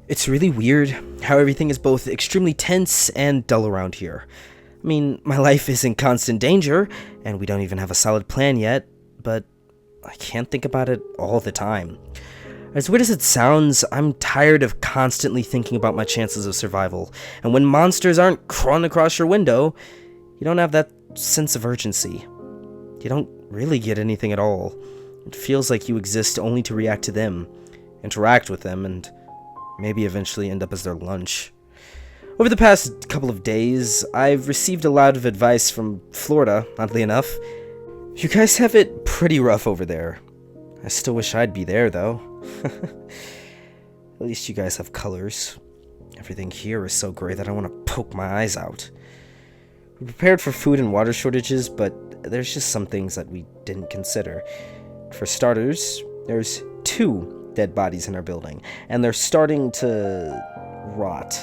It's really weird how everything is both extremely tense and dull around here. I mean, my life is in constant danger, and we don't even have a solid plan yet, but I can't think about it all the time. As weird as it sounds, I'm tired of constantly thinking about my chances of survival, and when monsters aren't crawling across your window, you don't have that sense of urgency. You don't really get anything at all. It feels like you exist only to react to them, interact with them, and maybe eventually end up as their lunch. Over the past couple of days, I've received a lot of advice from Florida, oddly enough. You guys have it pretty rough over there. I still wish I'd be there, though. At least you guys have colors. Everything here is so gray that I want to poke my eyes out. We prepared for food and water shortages, but there's just some things that we didn't consider. For starters, there's 2 dead bodies in our building, and they're starting to rot.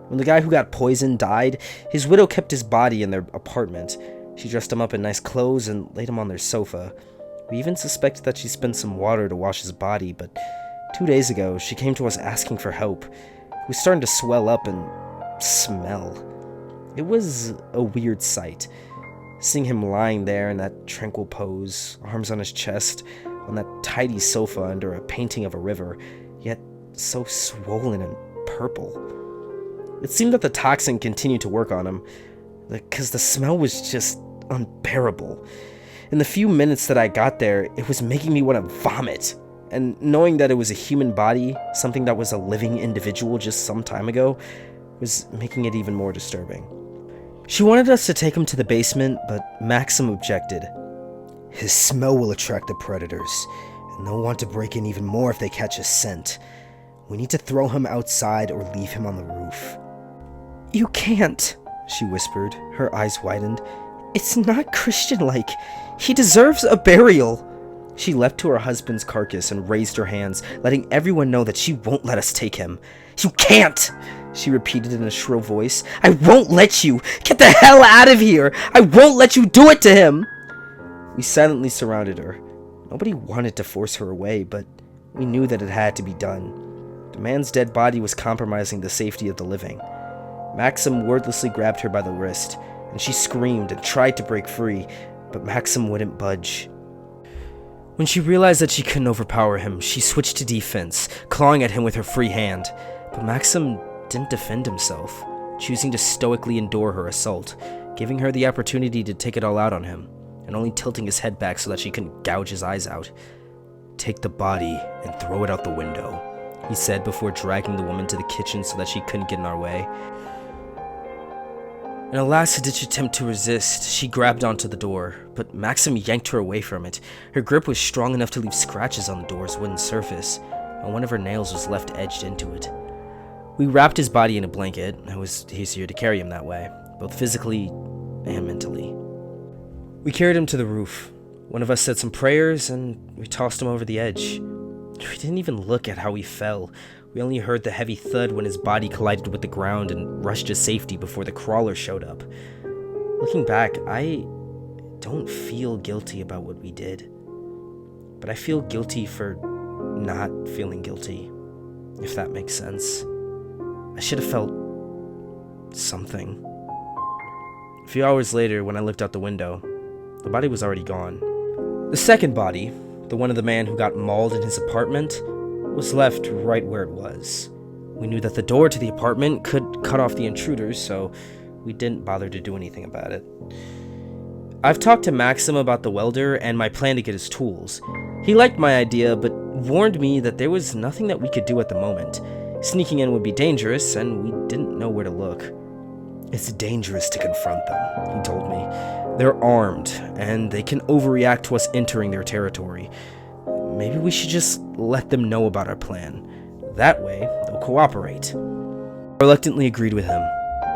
When the guy who got poisoned died, his widow kept his body in their apartment. She dressed him up in nice clothes and laid him on their sofa. We even suspected that she spent some water to wash his body, but 2 days ago, she came to us asking for help. He was starting to swell up and smell. It was a weird sight. Seeing him lying there in that tranquil pose, arms on his chest, on that tidy sofa under a painting of a river, yet so swollen and purple. It seemed that the toxin continued to work on him, because the smell was just unbearable. In the few minutes that I got there, it was making me want to vomit. And knowing that it was a human body, something that was a living individual just some time ago, was making it even more disturbing. She wanted us to take him to the basement, but Maxim objected. His smell will attract the predators, and they'll want to break in even more if they catch a scent. We need to throw him outside or leave him on the roof. You can't, she whispered, her eyes widened. It's not Christian-like. He deserves a burial. She leapt to her husband's carcass and raised her hands, letting everyone know that she won't let us take him. You can't, she repeated in a shrill voice. I won't let you. Get the hell out of here. I won't let you do it to him. We silently surrounded her. Nobody wanted to force her away, but we knew that it had to be done. The man's dead body was compromising the safety of the living. Maxim wordlessly grabbed her by the wrist, and she screamed and tried to break free, but Maxim wouldn't budge. When she realized that she couldn't overpower him, she switched to defense, clawing at him with her free hand. But Maxim didn't defend himself, choosing to stoically endure her assault, giving her the opportunity to take it all out on him, and only tilting his head back so that she couldn't gouge his eyes out. Take the body and throw it out the window, he said before dragging the woman to the kitchen so that she couldn't get in our way. In a last-ditch attempt to resist, she grabbed onto the door, but Maxim yanked her away from it. Her grip was strong enough to leave scratches on the door's wooden surface, and one of her nails was left edged into it. We wrapped his body in a blanket. It was easier to carry him that way, both physically and mentally. We carried him to the roof. One of us said some prayers, and we tossed him over the edge. We didn't even look at how he fell. We only heard the heavy thud when his body collided with the ground and rushed to safety before the crawler showed up. Looking back, I don't feel guilty about what we did. But I feel guilty for not feeling guilty, if that makes sense. I should have felt something. A few hours later, when I looked out the window, the body was already gone. The second body, the one of the man who got mauled in his apartment, was left right where it was. We knew that the door to the apartment could cut off the intruders, so we didn't bother to do anything about it. I've talked to Maxim about the welder and my plan to get his tools. He liked my idea, but warned me that there was nothing that we could do at the moment. Sneaking in would be dangerous, and we didn't know where to look. It's dangerous to confront them, he told me. They're armed, and they can overreact to us entering their territory. Maybe we should just let them know about our plan. That way, they'll cooperate. I reluctantly agreed with him.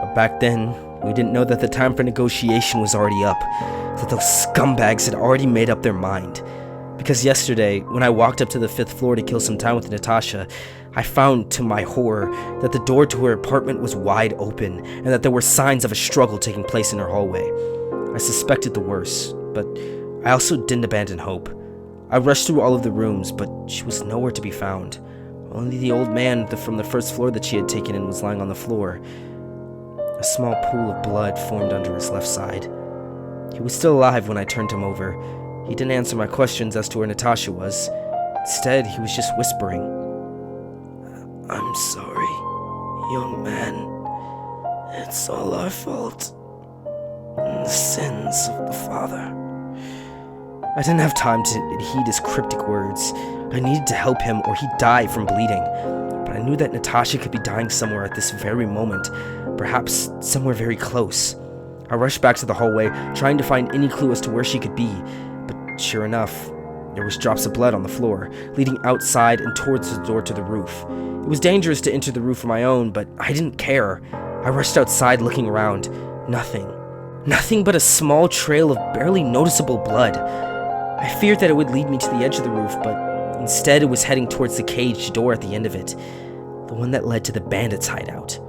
But back then, we didn't know that the time for negotiation was already up, that those scumbags had already made up their mind. Because yesterday, when I walked up to the 5th floor to kill some time with Natasha, I found, to my horror, that the door to her apartment was wide open, and that there were signs of a struggle taking place in her hallway. I suspected the worst, but I also didn't abandon hope. I rushed through all of the rooms, but she was nowhere to be found. Only the old man from the first floor that she had taken in was lying on the floor. A small pool of blood formed under his left side. He was still alive when I turned him over. He didn't answer my questions as to where Natasha was. Instead, he was just whispering. "I'm sorry, young man. It's all our fault. The sins of the father." I didn't have time to heed his cryptic words. I needed to help him or he'd die from bleeding. But I knew that Natasha could be dying somewhere at this very moment, perhaps somewhere very close. I rushed back to the hallway, trying to find any clue as to where she could be, but sure enough, there was drops of blood on the floor, leading outside and towards the door to the roof. It was dangerous to enter the roof on my own, but I didn't care. I rushed outside looking around. Nothing. Nothing but a small trail of barely noticeable blood. I feared that it would lead me to the edge of the roof, but instead it was heading towards the cage door at the end of it, the one that led to the bandits' hideout.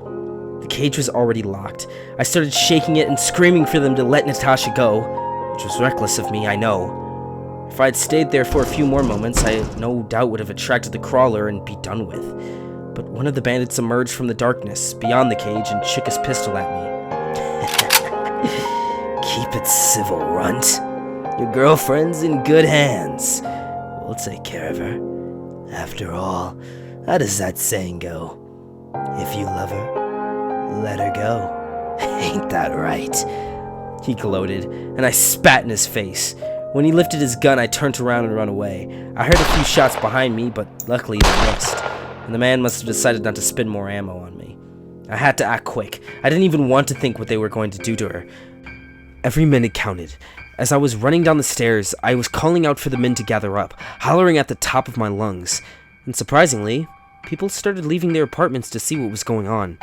The cage was already locked. I started shaking it and screaming for them to let Natasha go, which was reckless of me, I know. If I had stayed there for a few more moments, I no doubt would have attracted the crawler and be done with. But one of the bandits emerged from the darkness beyond the cage and shook his pistol at me. "Keep it civil, runt. Your girlfriend's in good hands. We'll take care of her. After all, how does that saying go? If you love her, let her go. Ain't that right?" He gloated, and I spat in his face. When he lifted his gun, I turned around and ran away. I heard a few shots behind me, but luckily they missed, and the man must have decided not to spend more ammo on me. I had to act quick. I didn't even want to think what they were going to do to her. Every minute counted. As I was running down the stairs, I was calling out for the men to gather up, hollering at the top of my lungs. And surprisingly, people started leaving their apartments to see what was going on.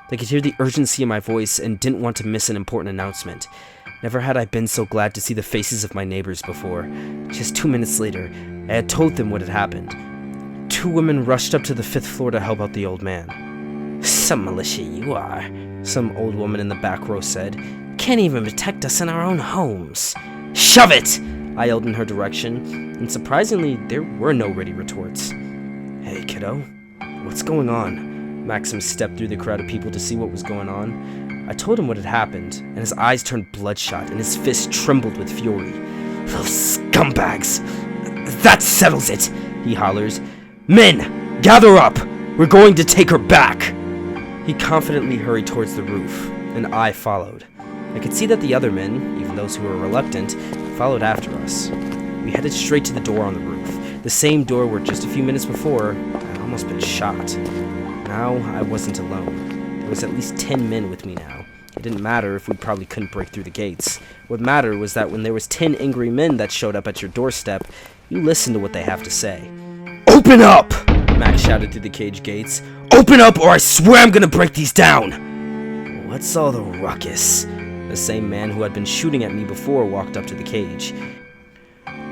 They could hear the urgency in my voice and didn't want to miss an important announcement. Never had I been so glad to see the faces of my neighbors before. Just 2 minutes later, I had told them what had happened. 2 women rushed up to the 5th floor to help out the old man. "Some militia you are," some old woman in the back row said. "Can't even protect us in our own homes." "Shove it!" I yelled in her direction, and surprisingly, there were no ready retorts. "Hey, kiddo, what's going on?" Maxim stepped through the crowd of people to see what was going on. I told him what had happened, and his eyes turned bloodshot, and his fists trembled with fury. "Those scumbags! That settles it!" he hollers. "Men, gather up! We're going to take her back!" He confidently hurried towards the roof, and I followed. I could see that the other men, even those who were reluctant, followed after us. We headed straight to the door on the roof, the same door where just a few minutes before, I'd almost been shot. Now, I wasn't alone. There was at least 10 men with me now. It didn't matter if we probably couldn't break through the gates. What mattered was that when there was 10 angry men that showed up at your doorstep, you listened to what they have to say. "Open up!" Max shouted through the cage gates. "Open up or I swear I'm gonna break these down!" "What's all the ruckus?" The same man who had been shooting at me before walked up to the cage.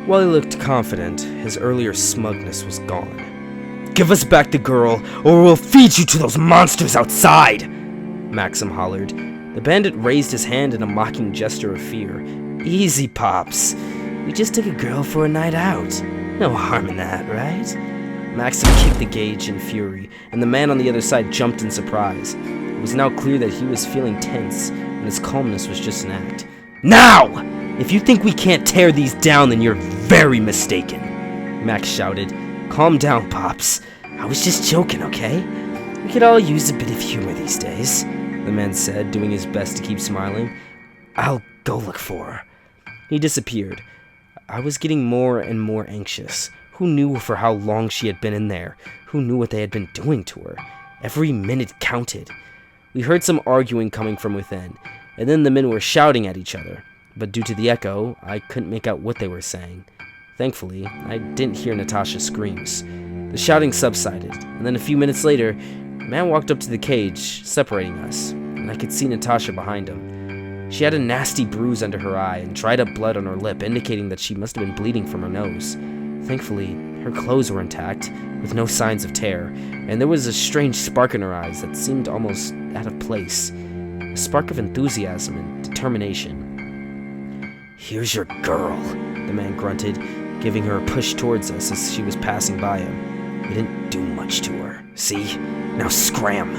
While he looked confident, his earlier smugness was gone. "Give us back the girl, or we'll feed you to those monsters outside!" Maxim hollered. The bandit raised his hand in a mocking gesture of fear. "Easy, Pops. We just took a girl for a night out. No harm in that, right?" Maxim kicked the cage in fury, and the man on the other side jumped in surprise. It was now clear that he was feeling tense, and his calmness was just an act. "Now! If you think we can't tear these down, then you're very mistaken," Max shouted. "Calm down, Pops. I was just joking, okay? We could all use a bit of humor these days," the man said, doing his best to keep smiling. "I'll go look for her." He disappeared. I was getting more and more anxious. Who knew for how long she had been in there? Who knew what they had been doing to her? Every minute counted. We heard some arguing coming from within, and then the men were shouting at each other, but due to the echo, I couldn't make out what they were saying. Thankfully, I didn't hear Natasha's screams. The shouting subsided, and then a few minutes later, a man walked up to the cage, separating us, and I could see Natasha behind him. She had a nasty bruise under her eye and dried up blood on her lip, indicating that she must have been bleeding from her nose. Thankfully, her clothes were intact, with no signs of tear, and there was a strange spark in her eyes that seemed almost out of place. A spark of enthusiasm and determination. "Here's your girl," the man grunted, giving her a push towards us as she was passing by him. We didn't do much to her. See? Now scram!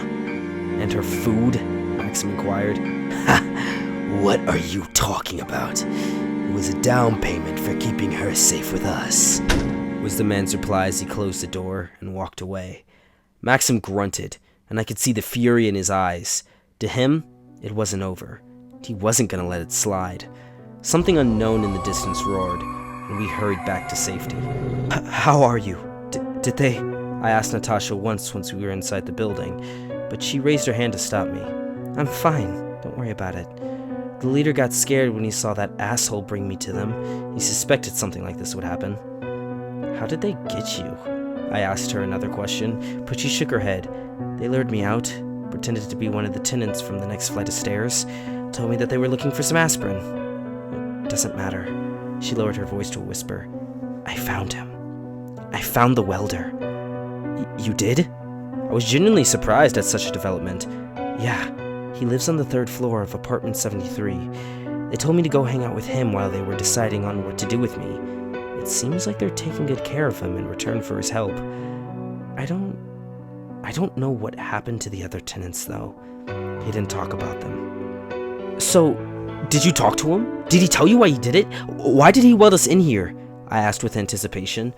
And her food? Maxim inquired. Ha! What are you talking about? It was a down payment for keeping her safe with us, was the man's reply as he closed the door and walked away. Maxim grunted, and I could see the fury in his eyes. To him, it wasn't over. He wasn't going to let it slide. Something unknown in the distance roared, and we hurried back to safety. How are you? Did they? I asked Natasha once we were inside the building, but she raised her hand to stop me. I'm fine. Don't worry about it. The leader got scared when he saw that asshole bring me to them. He suspected something like this would happen. How did they get you? I asked her another question, but she shook her head. They lured me out, pretended to be one of the tenants from the next flight of stairs, told me that they were looking for some aspirin. It doesn't matter. She lowered her voice to a whisper. I found him. I found the welder. You did? I was genuinely surprised at such a development. Yeah, he lives on the 3rd floor of apartment 73. They told me to go hang out with him while they were deciding on what to do with me. It seems like they're taking good care of him in return for his help. I don't know what happened to the other tenants, though. He didn't talk about them. So, did you talk to him? Did he tell you why he did it? Why did he weld us in here? I asked with anticipation.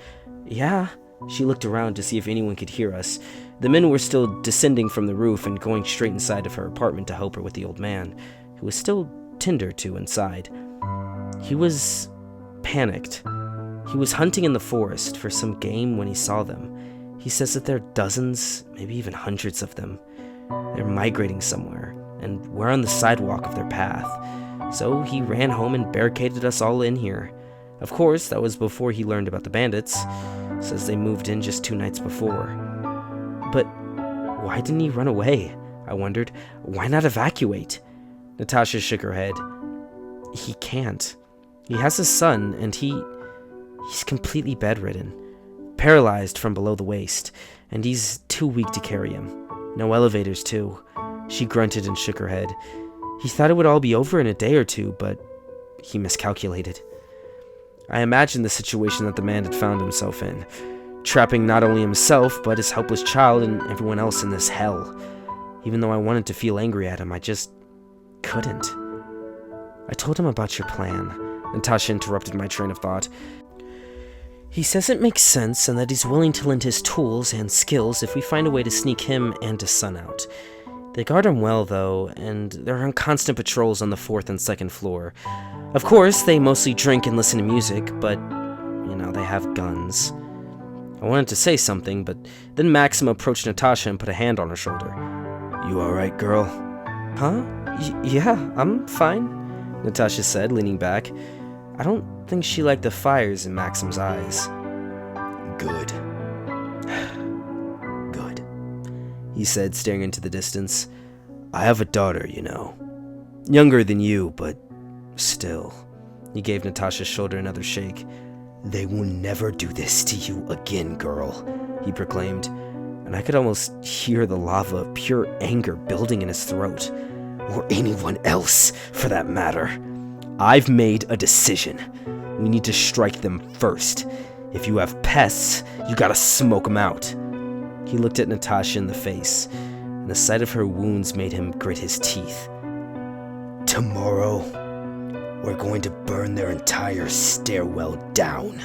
Yeah. She looked around to see if anyone could hear us. The men were still descending from the roof and going straight inside of her apartment to help her with the old man, who was still tender to inside. He was panicked. He was hunting in the forest for some game when he saw them. He says that there are dozens, maybe even hundreds of them. They're migrating somewhere, and we're on the sidewalk of their path. So he ran home and barricaded us all in here. Of course, that was before he learned about the bandits. Says they moved in just 2 nights before. But why didn't he run away? I wondered. Why not evacuate? Natasha shook her head. He can't. He has a son, and he's completely bedridden. Paralyzed from below the waist, and he's too weak to carry him. No elevators, too. She grunted and shook her head. He thought it would all be over in a day or two, but he miscalculated. I imagined the situation that the man had found himself in, trapping not only himself, but his helpless child and everyone else in this hell. Even though I wanted to feel angry at him, I just couldn't. I told him about your plan. Natasha interrupted my train of thought. He says it makes sense and that he's willing to lend his tools and skills if we find a way to sneak him and his son out. They guard him well, though, and they're on constant patrols on the 4th and 2nd floor. Of course, they mostly drink and listen to music, but, they have guns. I wanted to say something, but then Maxim approached Natasha and put a hand on her shoulder. You alright, girl? Huh? Yeah, I'm fine, Natasha said, leaning back. I don't think she liked the fires in Maxim's eyes. Good. Good, he said, staring into the distance. I have a daughter, Younger than you, but still. He gave Natasha's shoulder another shake. They will never do this to you again, girl, he proclaimed, and I could almost hear the lava of pure anger building in his throat. Or anyone else, for that matter. I've made a decision. We need to strike them first. If you have pests, you gotta smoke them out. He looked at Natasha in the face, and the sight of her wounds made him grit his teeth. Tomorrow, we're going to burn their entire stairwell down.